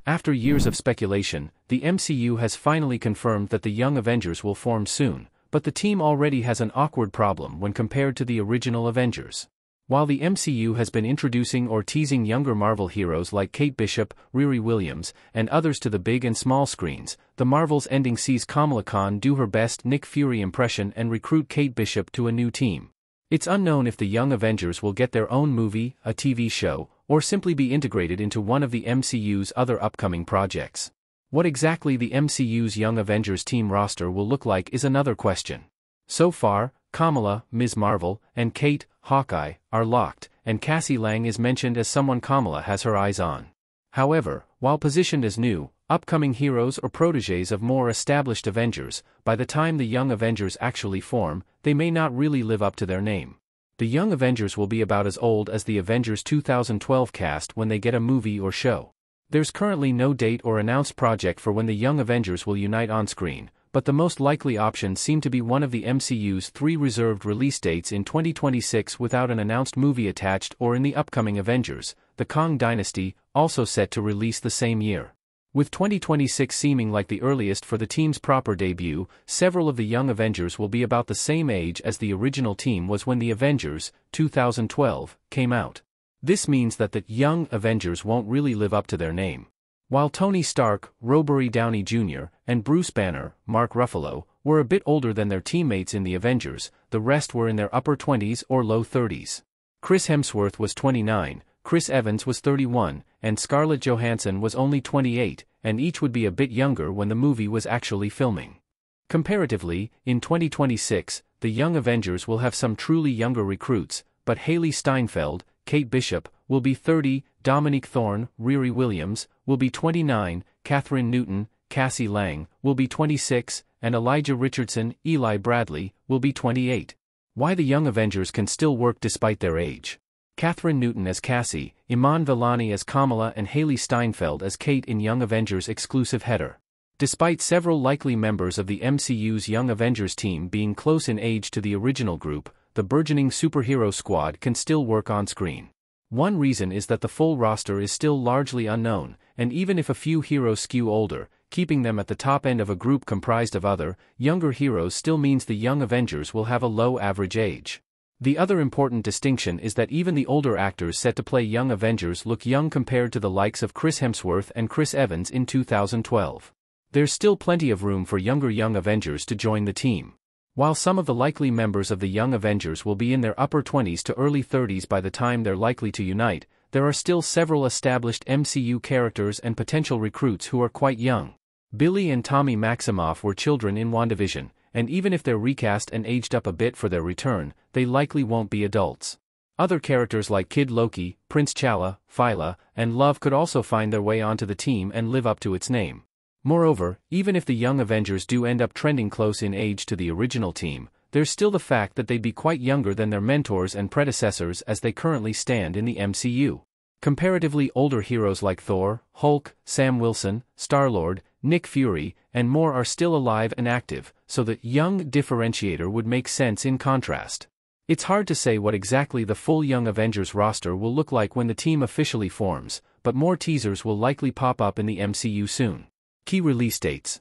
After years of speculation, the MCU has finally confirmed that the Young Avengers will form soon, but the team already has an awkward problem when compared to the original Avengers. While the MCU has been introducing or teasing younger Marvel heroes like Kate Bishop, Riri Williams, and others to the big and small screens, the Marvel's ending sees Kamala Khan do her best Nick Fury impression and recruit Kate Bishop to a new team. It's unknown if the Young Avengers will get their own movie, a TV show, or simply be integrated into one of the MCU's other upcoming projects. What exactly the MCU's Young Avengers team roster will look like is another question. So far, Kamala, Ms. Marvel, and Kate, Hawkeye, are locked, and Cassie Lang is mentioned as someone Kamala has her eyes on. However, while positioned as new, upcoming heroes or protégés of more established Avengers, by the time the Young Avengers actually form, they may not really live up to their name. The Young Avengers will be about as old as the Avengers 2012 cast when they get a movie or show. There's currently no date or announced project for when the Young Avengers will unite on screen, but the most likely options seem to be one of the MCU's 3 reserved release dates in 2026 without an announced movie attached, or in the upcoming Avengers, the Kang Dynasty, also set to release the same year. With 2026 seeming like the earliest for the team's proper debut, several of the Young Avengers will be about the same age as the original team was when the Avengers, 2012, came out. This means that the Young Avengers won't really live up to their name. While Tony Stark, Robert Downey Jr., and Bruce Banner, Mark Ruffalo, were a bit older than their teammates in the Avengers, the rest were in their upper 20s or low 30s. Chris Hemsworth was 29, Chris Evans was 31, and Scarlett Johansson was only 28, and each would be a bit younger when the movie was actually filming. Comparatively, in 2026, the Young Avengers will have some truly younger recruits, but Hailee Steinfeld, Kate Bishop, will be 30, Dominique Thorne, Riri Williams, will be 29, Catherine Newton, Cassie Lang, will be 26, and Elijah Richardson, Eli Bradley, will be 28. Why the Young Avengers can still work despite their age. Catherine Newton as Cassie, Iman Vellani as Kamala, and Hailee Steinfeld as Kate in Young Avengers exclusive header. Despite several likely members of the MCU's Young Avengers team being close in age to the original group, the burgeoning superhero squad can still work on screen. One reason is that the full roster is still largely unknown, and even if a few heroes skew older, keeping them at the top end of a group comprised of other, younger heroes still means the Young Avengers will have a low average age. The other important distinction is that even the older actors set to play Young Avengers look young compared to the likes of Chris Hemsworth and Chris Evans in 2012. There's still plenty of room for younger Young Avengers to join the team. While some of the likely members of the Young Avengers will be in their upper 20s to early 30s by the time they're likely to unite, there are still several established MCU characters and potential recruits who are quite young. Billy and Tommy Maximoff were children in WandaVision, and even if they're recast and aged up a bit for their return, they likely won't be adults. Other characters like Kid Loki, Prince T'Challa, Phyla, and Love could also find their way onto the team and live up to its name. Moreover, even if the Young Avengers do end up trending close in age to the original team, there's still the fact that they'd be quite younger than their mentors and predecessors as they currently stand in the MCU. Comparatively older heroes like Thor, Hulk, Sam Wilson, Star-Lord, Nick Fury, and more are still alive and active, so the young differentiator would make sense in contrast. It's hard to say what exactly the full Young Avengers roster will look like when the team officially forms, but more teasers will likely pop up in the MCU soon. Key release dates.